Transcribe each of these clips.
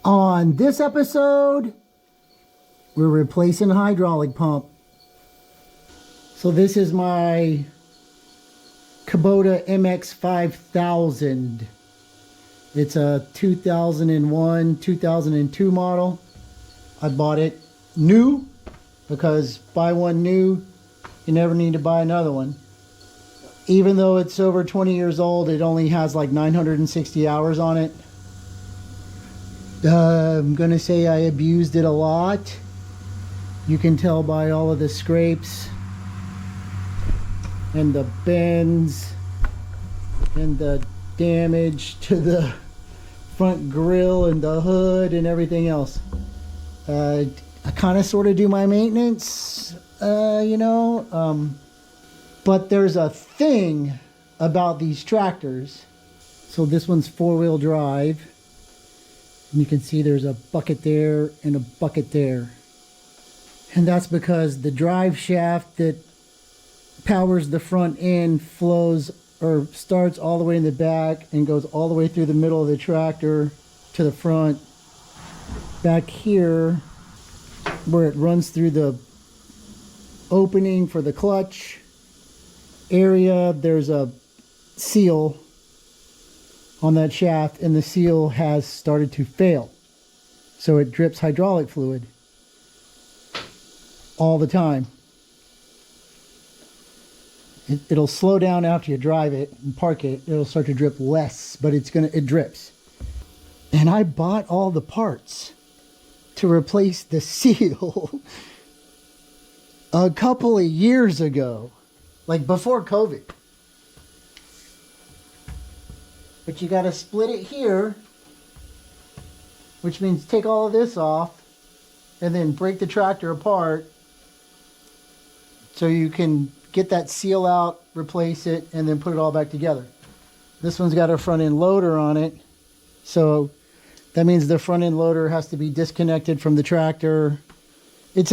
On this episode, we're replacing a hydraulic pump. So this is my Kubota MX5000. It's a 2001, 2002 model. I bought it new because buy one new, you never need to buy another one. Even though it's over 20 years old, it only has like 960 hours on it. I'm gonna say I abused it a lot. You can tell by all of the scrapes and the bends and the damage to the front grille and the hood and everything else. I kind of sort of do my maintenance, but there's a thing about these tractors. So this one's four-wheel drive. And you can see there's a bucket there and a bucket there. And that's because the drive shaft that powers the front end flows or starts all the way in the back and goes all the way through the middle of the tractor to the front. Back here, where it runs through the opening for the clutch area, there's a seal on that shaft, and the seal has started to fail. So it drips hydraulic fluid all the time. It'll slow down after you drive it and park it. It'll start to drip less, but it drips. And I bought all the parts to replace the seal a couple of years ago, like before COVID. But you got to split it here, which means take all of this off and then break the tractor apart so you can get that seal out, replace it, and then put it all back together. This one's got a front end loader on it, so that means the front end loader has to be disconnected from the tractor. It's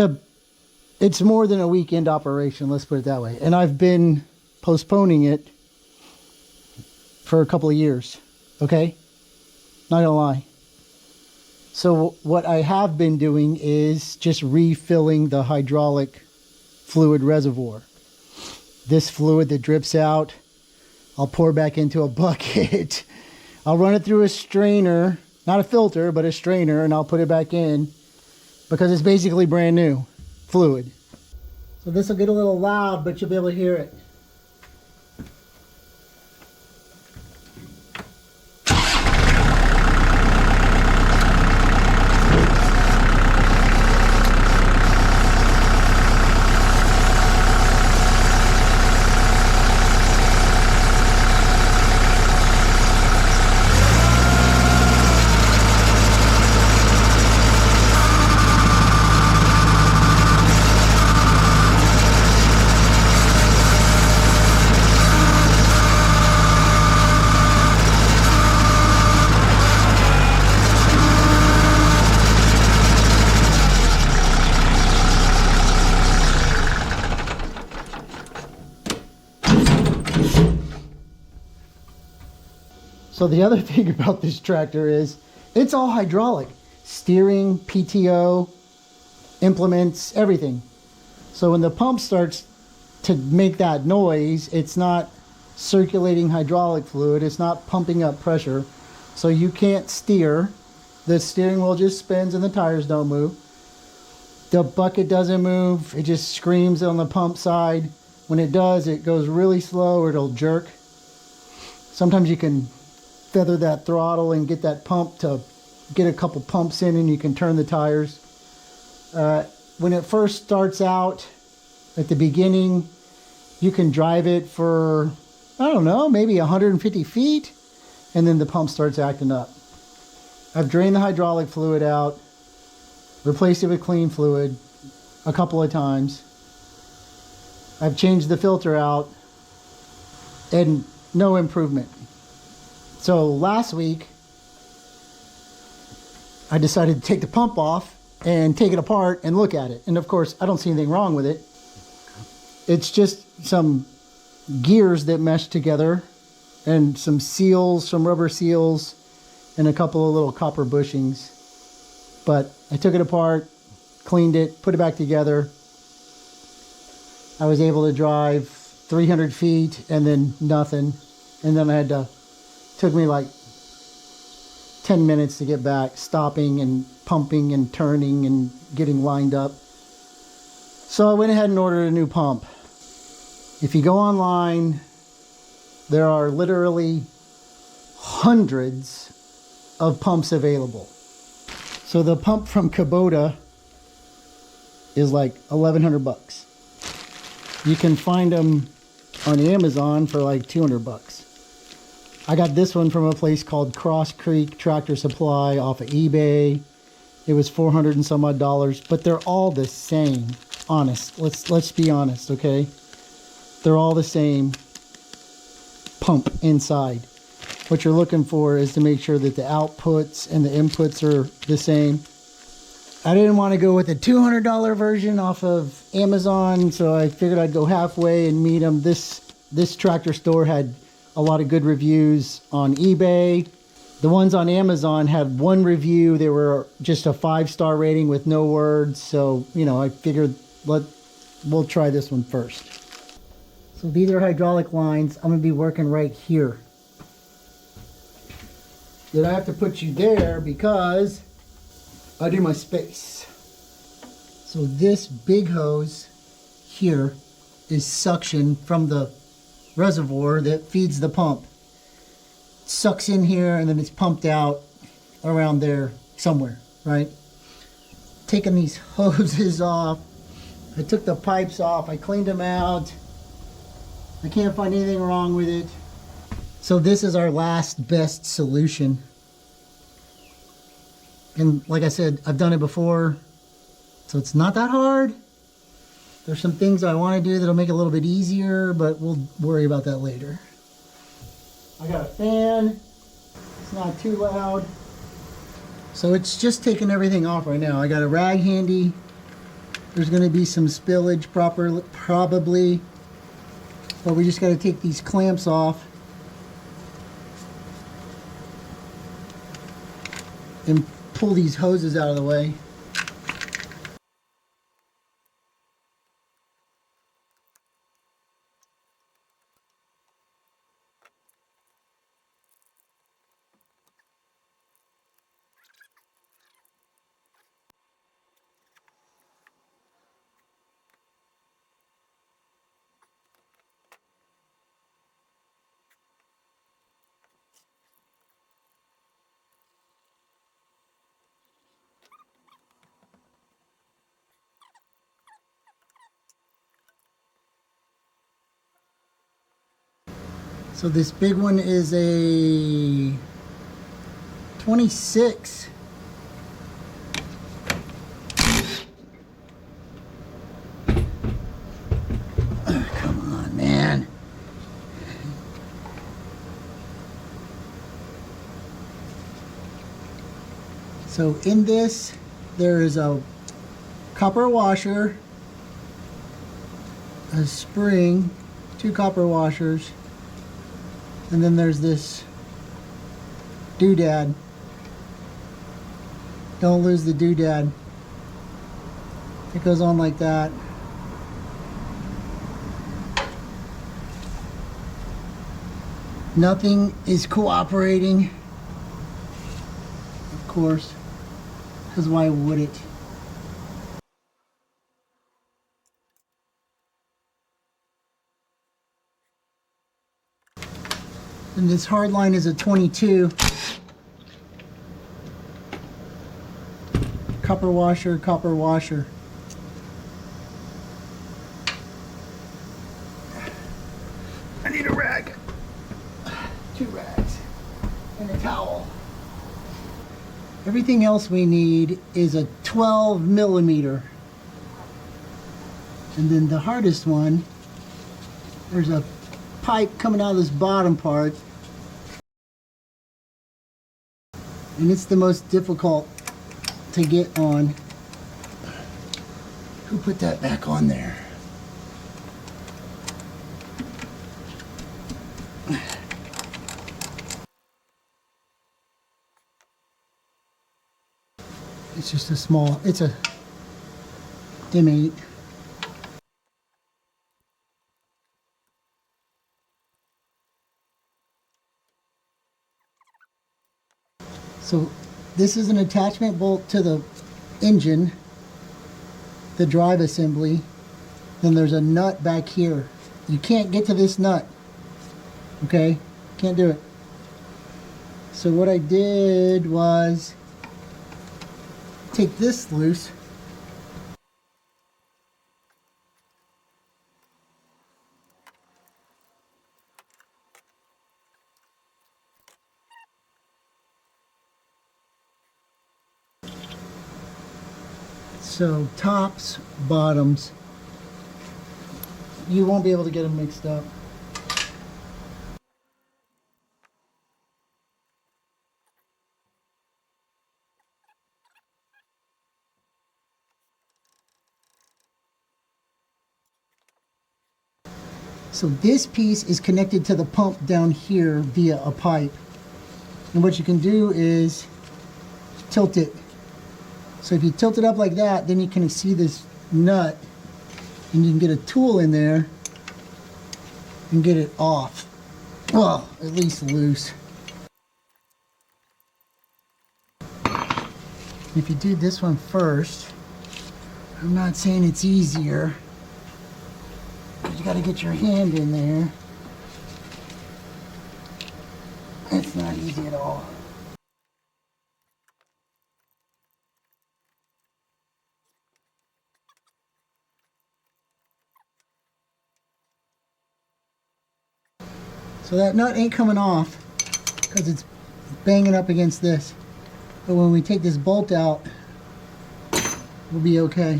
more than a weekend operation, let's put it that way. And I've been postponing it for a couple of years, okay? Not gonna lie. So what I have been doing is just refilling the hydraulic fluid reservoir. This fluid that drips out, I'll pour back into a bucket. I'll run it through a strainer, not a filter, but a strainer, and I'll put it back in because it's basically brand new fluid. So this will get a little loud, but you'll be able to hear it. So the other thing about this tractor is it's all hydraulic. Steering, PTO, implements, everything. So when the pump starts to make that noise, it's not circulating hydraulic fluid. It's not pumping up pressure. So you can't steer. The steering wheel just spins and the tires don't move. The bucket doesn't move. It just screams on the pump side. When it does, it goes really slow or it'll jerk. Sometimes you can feather that throttle and get that pump to get a couple pumps in and you can turn the tires. When it first starts out at the beginning, you can drive it for, I don't know, maybe 150 feet and then the pump starts acting up. I've drained the hydraulic fluid out, replaced it with clean fluid a couple of times. I've changed the filter out and no improvement. So last week, I decided to take the pump off and take it apart and look at it. And of course, I don't see anything wrong with it. It's just some gears that mesh together and some seals, some rubber seals, and a couple of little copper bushings. But I took it apart, cleaned it, put it back together. I was able to drive 300 feet and then nothing. And then took me like 10 minutes to get back, stopping and pumping and turning and getting lined up. So I went ahead and ordered a new pump. If you go online, there are literally hundreds of pumps available. So the pump from Kubota is like 1,100 bucks. You can find them on Amazon for like 200 bucks. I got this one from a place called Cross Creek Tractor Supply off of eBay. It was 400 and some odd dollars, but they're all the same. Honest, let's be honest, okay? They're all the same pump inside. What you're looking for is to make sure that the outputs and the inputs are the same. I didn't want to go with the $200 version off of Amazon, so I figured I'd go halfway and meet them. This tractor store had a lot of good reviews on eBay. The ones on Amazon had one review. They were just a 5-star rating with no words. So, you know, I figured we'll try this one first. So these are hydraulic lines. I'm going to be working right here. Then I have to put you there because I do my space. So this big hose here is suction from the reservoir that feeds the pump. It sucks in here and then it's pumped out around there somewhere, right? Taking these hoses off. I took the pipes off. I cleaned them out. I can't find anything wrong with it. So this is our last best solution. And like I said, I've done it before, so it's not that hard. There's some things I want to do that'll make it a little bit easier, but we'll worry about that later. I got a fan. It's not too loud. So it's just taking everything off right now. I got a rag handy. There's going to be some spillage probably. But we just got to take these clamps off and pull these hoses out of the way. So this big one is a 26. Oh, come on, man. So in this, there is a copper washer, a spring, 2 copper washers, and then there's this doodad. Don't lose the doodad. It goes on like that. Nothing is cooperating, of course, because why would it? And this hard line is a 22. Copper washer, copper washer. I need a rag. 2 rags and a towel. Everything else we need is a 12 millimeter. And then the hardest one, there's a pipe coming out of this bottom part. And it's the most difficult to get on. Who put that back on there? It's just a small, it's a M8. So this is an attachment bolt to the engine, the drive assembly. Then there's a nut back here. You can't get to this nut. Okay? Can't do it. So what I did was take this loose. So tops, bottoms, you won't be able to get them mixed up. So this piece is connected to the pump down here via a pipe. And what you can do is tilt it. So if you tilt it up like that, then you can see this nut and you can get a tool in there and get it off. Well, at least loose. If you do this one first, I'm not saying it's easier. You got to get your hand in there. It's not easy at all. So that nut ain't coming off because it's banging up against this. But when we take this bolt out, we'll be okay.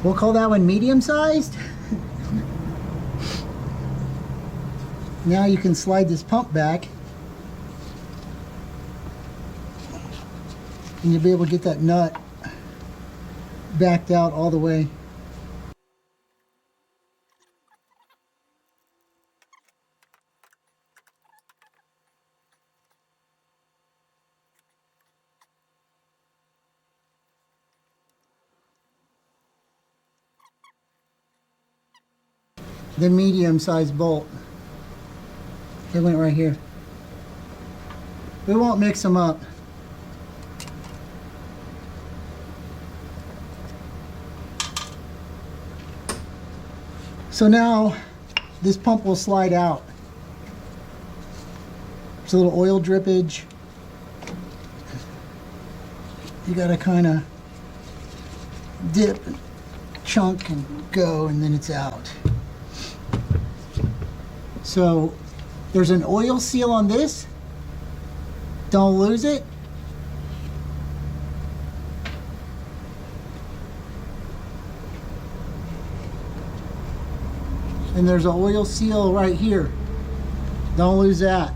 We'll call that one medium-sized. Now you can slide this pump back and you'll be able to get that nut backed out all the way. The medium-sized bolt. It went right here. We won't mix them up. So now this pump will slide out. There's a little oil drippage. You gotta kind of dip, chunk, and go, and then it's out. So there's an oil seal on this. Don't lose it. And there's an oil seal right here. Don't lose that.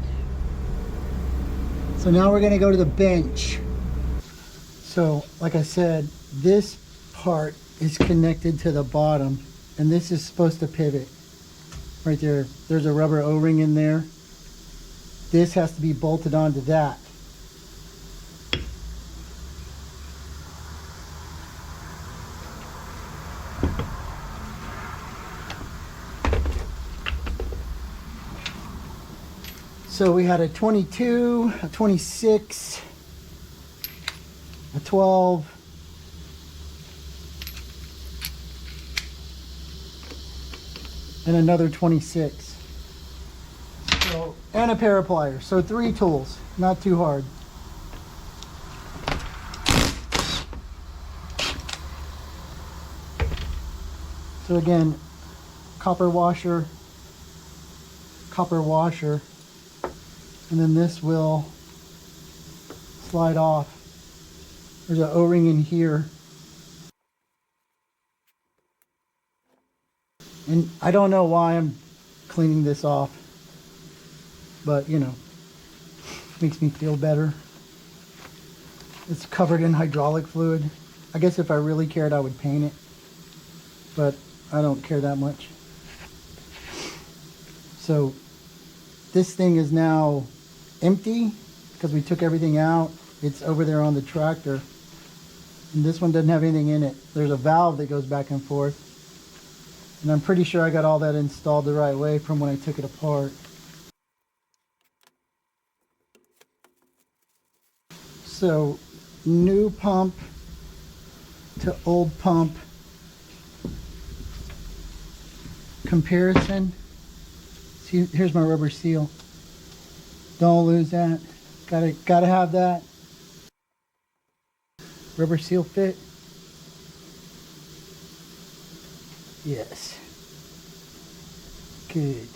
So now we're going to go to the bench. So like I said, this part is connected to the bottom and this is supposed to pivot. Right there, there's a rubber O-ring in there. This has to be bolted onto that. So we had a 22, a 26, a 12, and another 26. So, and a pair of pliers. So 3 tools, not too hard. So again, copper washer, and then this will slide off. There's an O-ring in here. And I don't know why I'm cleaning this off, but you know, makes me feel better. It's covered in hydraulic fluid. I guess if I really cared, I would paint it, but I don't care that much. So this thing is now empty because we took everything out. It's over there on the tractor. And this one doesn't have anything in it. There's a valve that goes back and forth. And I'm pretty sure I got all that installed the right way from when I took it apart. So, new pump to old pump comparison. See, here's my rubber seal. Don't lose that. Gotta have that. Rubber seal fit? Yes. Good.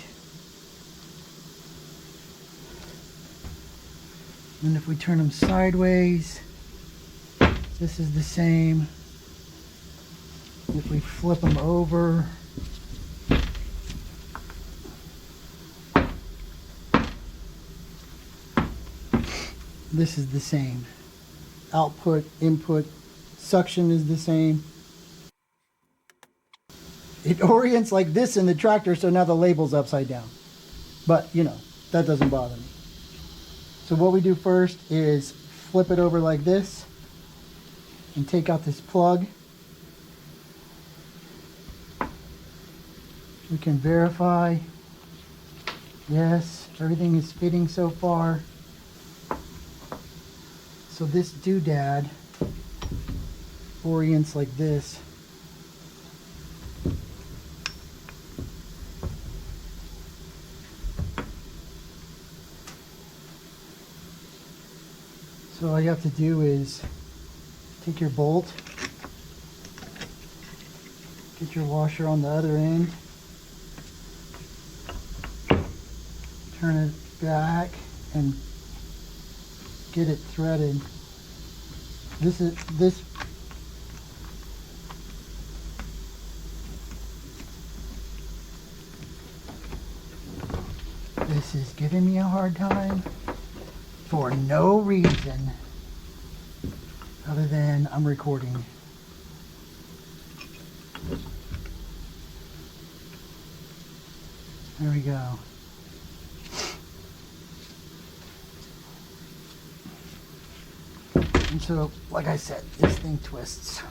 And if we turn them sideways, this is the same. If we flip them over, this is the same. Output, input, suction is the same. It orients like this in the tractor, so now the label's upside down. But, you know, that doesn't bother me. So what we do first is flip it over like this and take out this plug. We can verify. Yes, everything is fitting so far. So this doodad orients like this. So all you have to do is take your bolt, get your washer on the other end, turn it back and get it threaded. This is giving me a hard time for no reason other than I'm recording. There we go. And so, like I said, this thing twists.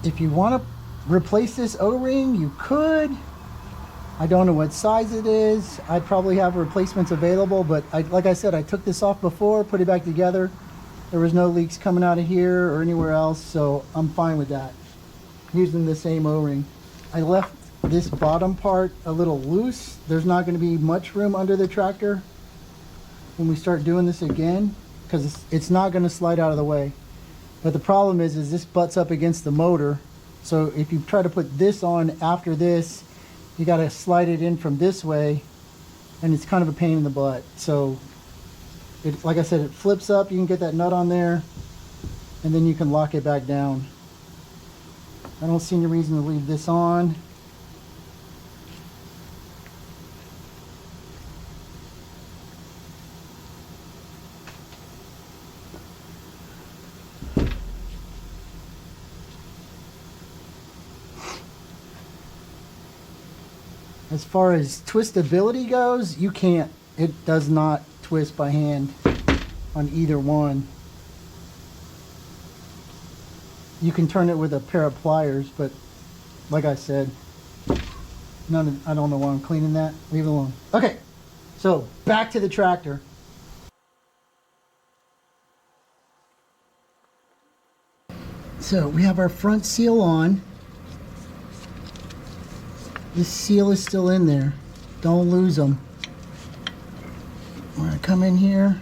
If you want to replace this O-ring, you could. I don't know what size it is. I'd probably have replacements available, but like I said, I took this off before, put it back together. There was no leaks coming out of here or anywhere else, so I'm fine with that. Using the same O-ring. I left this bottom part a little loose. There's not going to be much room under the tractor when we start doing this again, because it's not going to slide out of the way. But the problem is this butts up against the motor. So if you try to put this on after this, you got to slide it in from this way, and it's kind of a pain in the butt. So like I said, it flips up. You can get that nut on there, and then you can lock it back down. I don't see any reason to leave this on. As far as twistability goes, you can't. It does not twist by hand on either one. You can turn it with a pair of pliers, but like I said, I don't know why I'm cleaning that. Leave it alone. Okay, so back to the tractor. So we have our front seal on. This seal is still in there. Don't lose them. We're gonna come in here,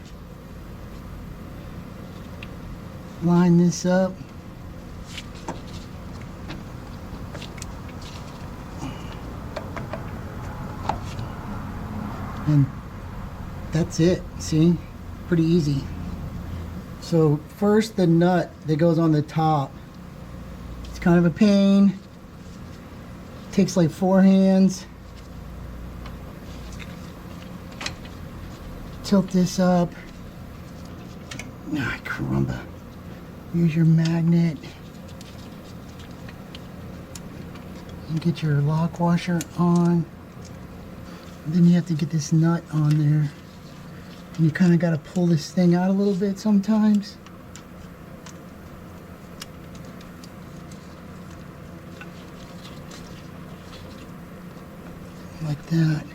line this up. And that's it. See? Pretty easy. So first, the nut that goes on the top. It's kind of a pain. Takes like 4 hands. Tilt this up. Ah, caramba. Use your magnet. And get your lock washer on. And then you have to get this nut on there. And you kind of got to pull this thing out a little bit sometimes. Like that.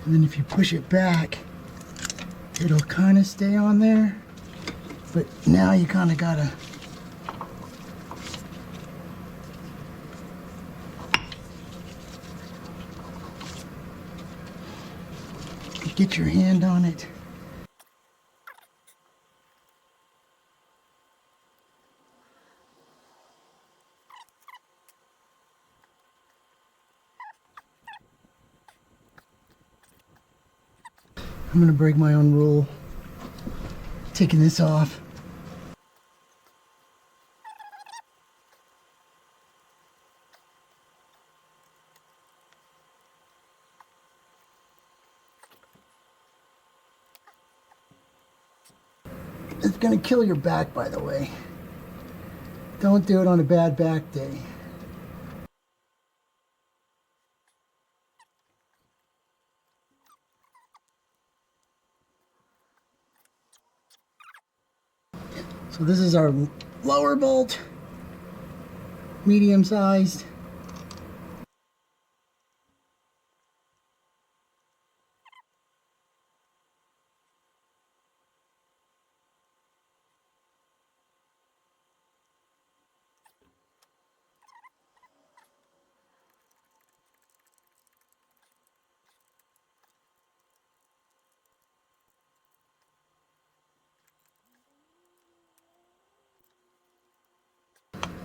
And then if you push it back, it'll kind of stay on there. But now you kind of got to get your hand on it. I'm gonna break my own rule. Taking this off. It's gonna kill your back, by the way. Don't do it on a bad back day. So this is our lower bolt, medium sized.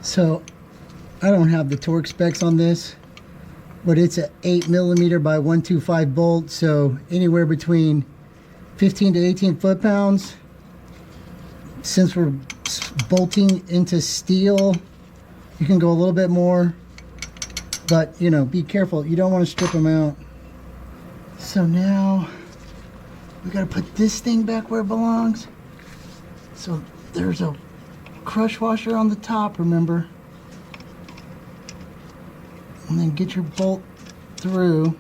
So I don't have the torque specs on this, but it's an 8mm by 125 bolt, so anywhere between 15 to 18 foot-pounds. Since we're bolting into steel, you can go a little bit more, but you know, be careful. You don't want to strip them out. So now we got to put this thing back where it belongs. So there's a crush washer on the top, remember? And then get your bolt through.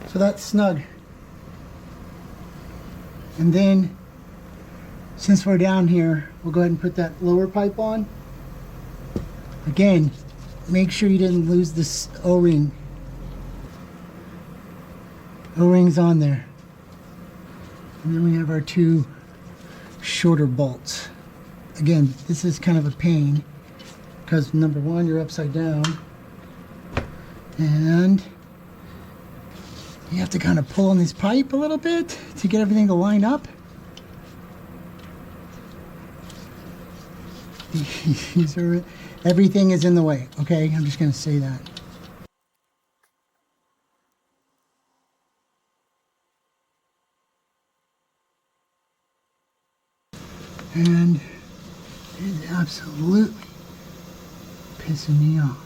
So that's snug. And then, since we're down here, we'll go ahead and put that lower pipe on. Again, make sure you didn't lose this O-ring. O-ring's on there. And then we have our 2 shorter bolts. Again, this is kind of a pain because number one, you're upside down. And you have to kind of pull on this pipe a little bit to get everything to line up. Everything is in the way, okay? I'm just going to say that. And it is absolutely pissing me off.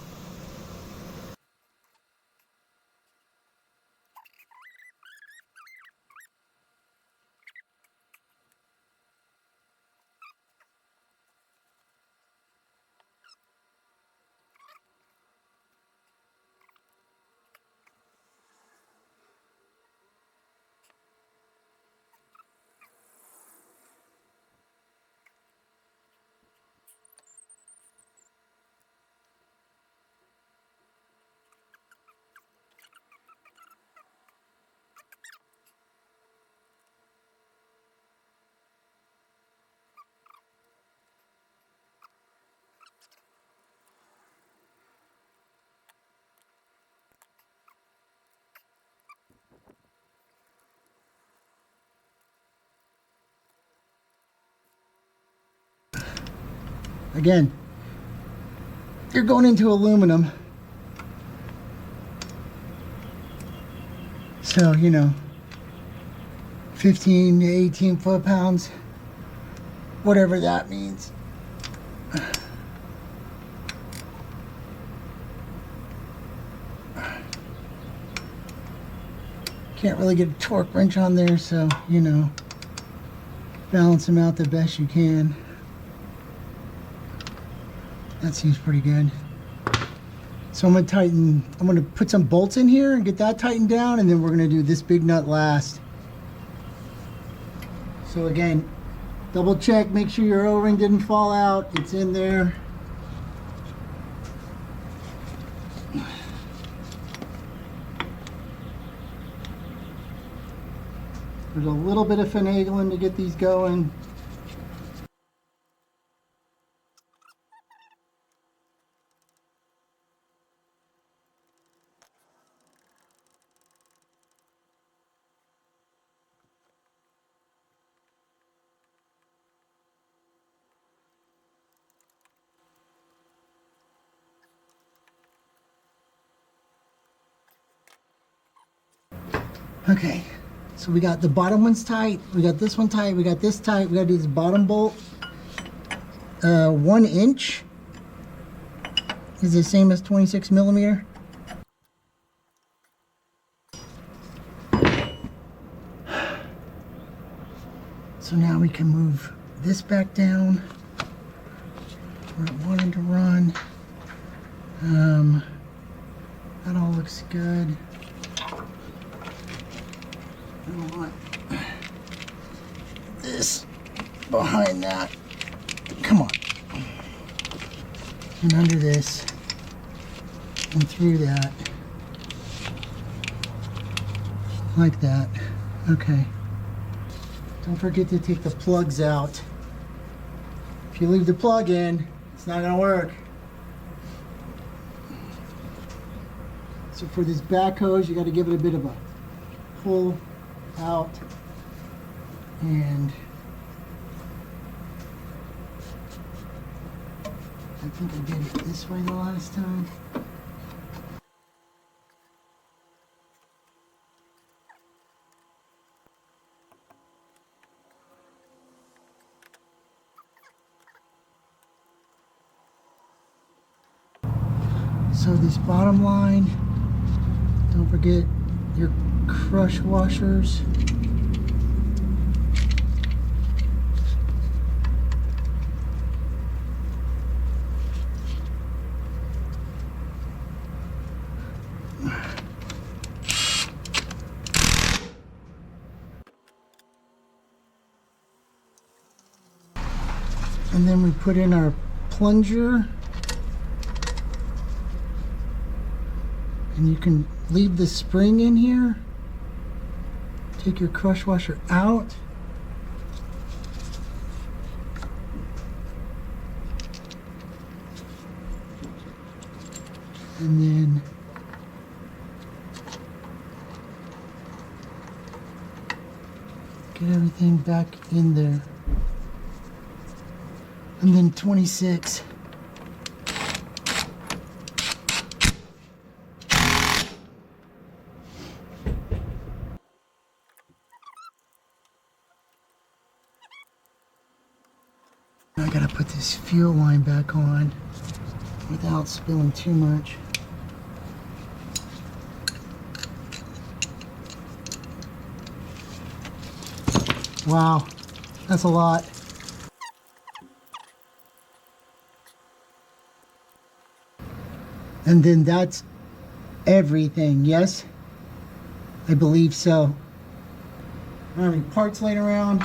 Again, you're going into aluminum. So, you know, 15 to 18 foot-pounds, whatever that means. Can't really get a torque wrench on there, so, you know, balance them out the best you can. That seems pretty good. So I'm going to put some bolts in here and get that tightened down, and then we're going to do this big nut last. So again, double check, make sure your O-ring didn't fall out. It's in there. There's a little bit of finagling to get these going. Okay, so we got the bottom ones tight, we got this one tight, we got this tight, we got to do this bottom bolt. 1 inch is the same as 26 millimeter. So now we can move this back down where it wanted to run. That all looks good. I want this behind that. Come on. And under this. And through that. Like that. Okay. Don't forget to take the plugs out. If you leave the plug in, it's not going to work. So for this back hose, you got to give it a bit of a pull out, and I think I did it this way the last time. So this bottom line, don't forget your crush washers. And then we put in our plunger. And you can leave the spring in here. Take your crush washer out. And then get everything back in there. And then 26. I gotta put this fuel line back on without spilling too much. Wow, that's a lot. And then that's everything, yes? I believe so. I don't have any parts laying around.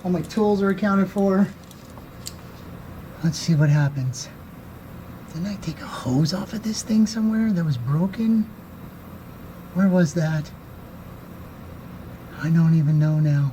All my tools are accounted for. Let's see what happens. Didn't I take a hose off of this thing somewhere that was broken? Where was that? I don't even know now.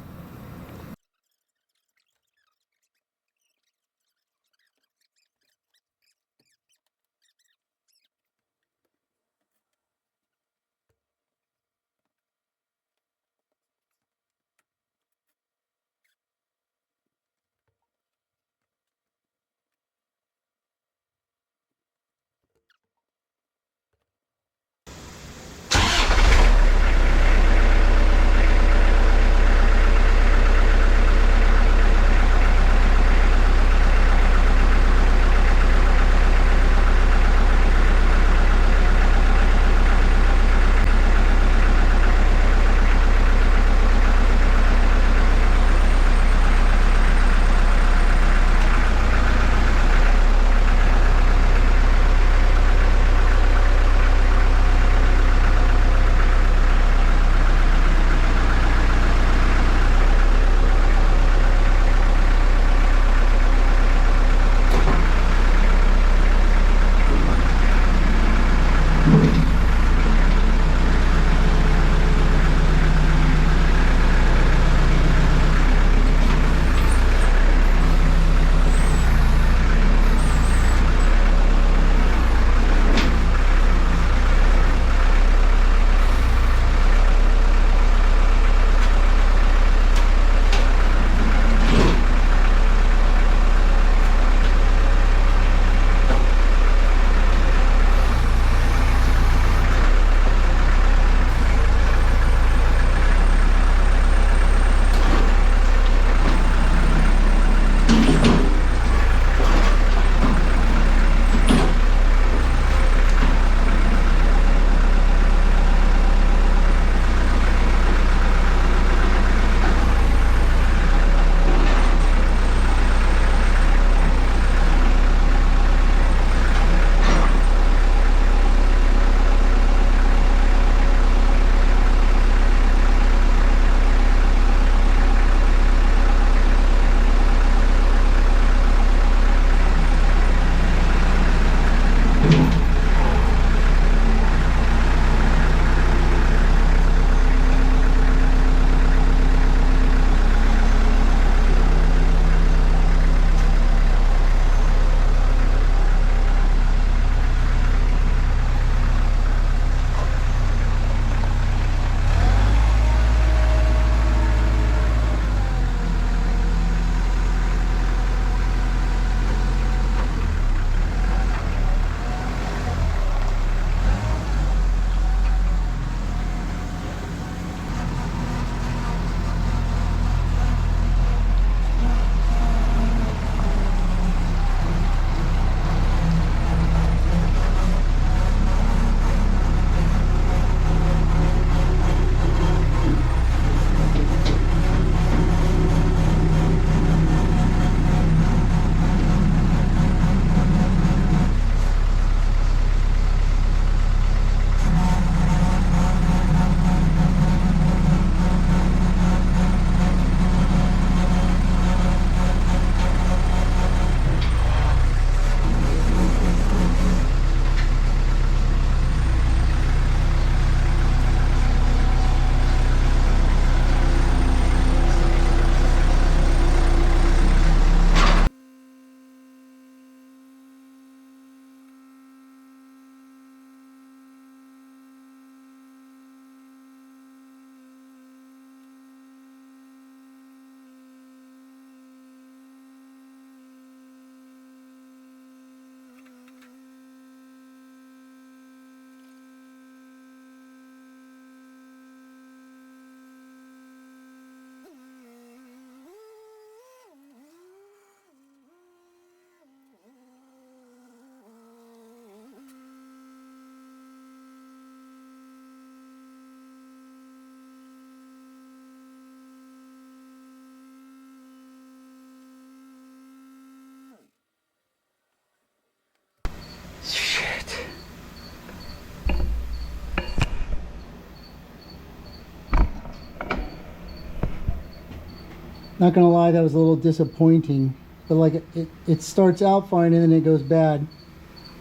Not gonna lie, that was a little disappointing. But like it starts out fine and then it goes bad.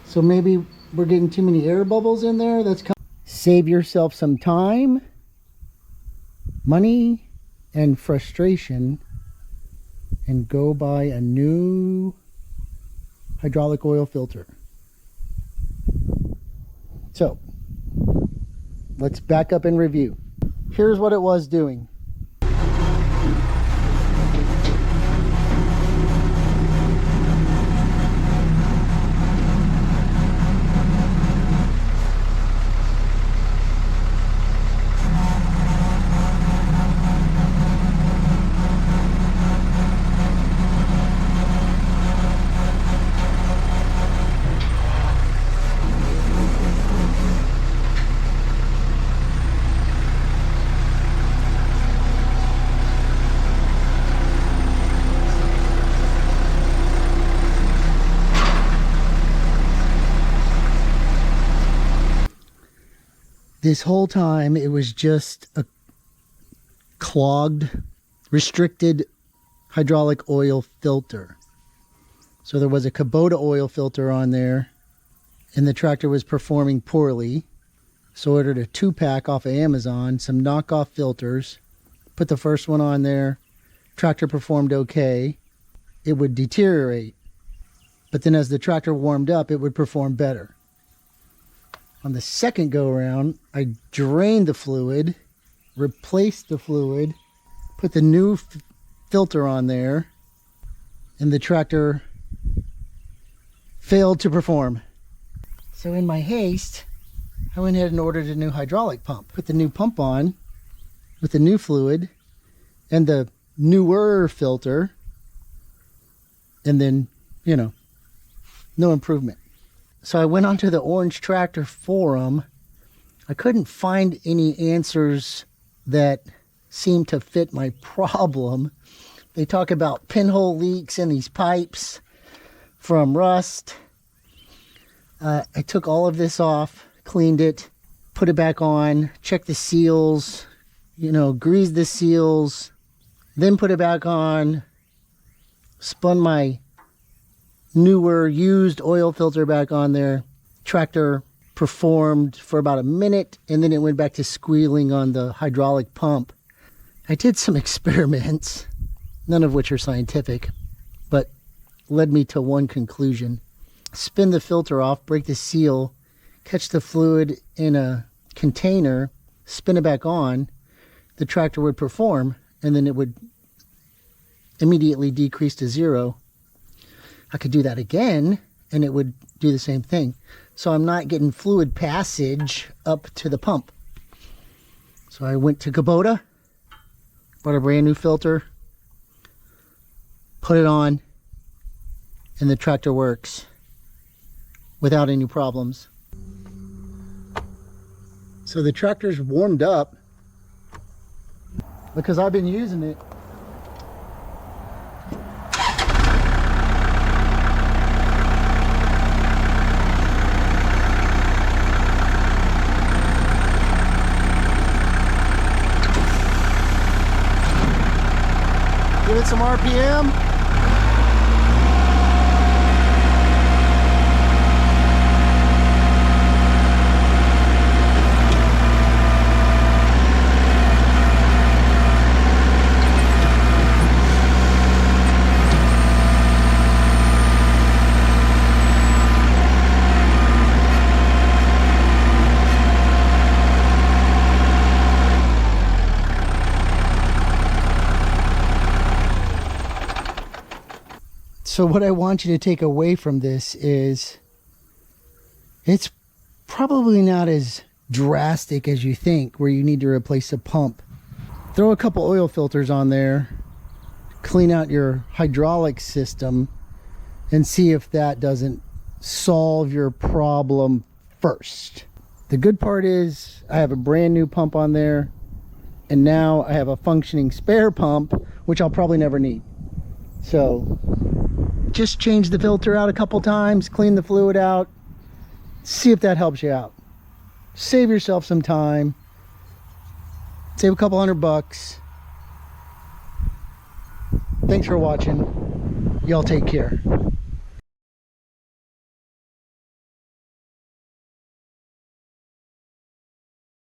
So maybe we're getting too many air bubbles in there. Save yourself some time, money, and frustration, and go buy a new hydraulic oil filter. So let's back up and review. Here's what it was doing. This whole time it was just a clogged, restricted hydraulic oil filter. So there was a Kubota oil filter on there and the tractor was performing poorly. So I ordered a 2-pack off of Amazon, some knockoff filters, put the first one on there. Tractor performed okay. It would deteriorate, but then as the tractor warmed up, it would perform better. On the second go around, I drained the fluid, replaced the fluid, put the new filter on there, and the tractor failed to perform. So in my haste, I went ahead and ordered a new hydraulic pump. Put the new pump on with the new fluid and the newer filter, and then, you know, no improvement. So I went onto the Orange Tractor forum. I couldn't find any answers that seemed to fit my problem. They talk about pinhole leaks in these pipes from rust. I took all of this off, cleaned it, put it back on, checked the seals, you know, greased the seals, then put it back on, spun my newer used oil filter back on there. Tractor performed for about a minute and then it went back to squealing on the hydraulic pump. I did some experiments, none of which are scientific, but led me to one conclusion. Spin the filter off, break the seal, catch the fluid in a container, spin it back on, the tractor would perform and then it would immediately decrease to 0. I could do that again and it would do the same thing. So I'm not getting fluid passage up to the pump. So I went to Kubota, bought a brand new filter, put it on, and the tractor works without any problems. So the tractor's warmed up because I've been using it. Give it some RPM. So what I want you to take away from this is it's probably not as drastic as you think where you need to replace a pump. Throw a couple oil filters on there, clean out your hydraulic system, and see if that doesn't solve your problem first. The good part is I have a brand new pump on there, and now I have a functioning spare pump, which I'll probably never need. So just change the filter out a couple times, clean the fluid out, see if that helps you out. Save yourself some time, save a couple $100, Thanks for watching. Y'all take care.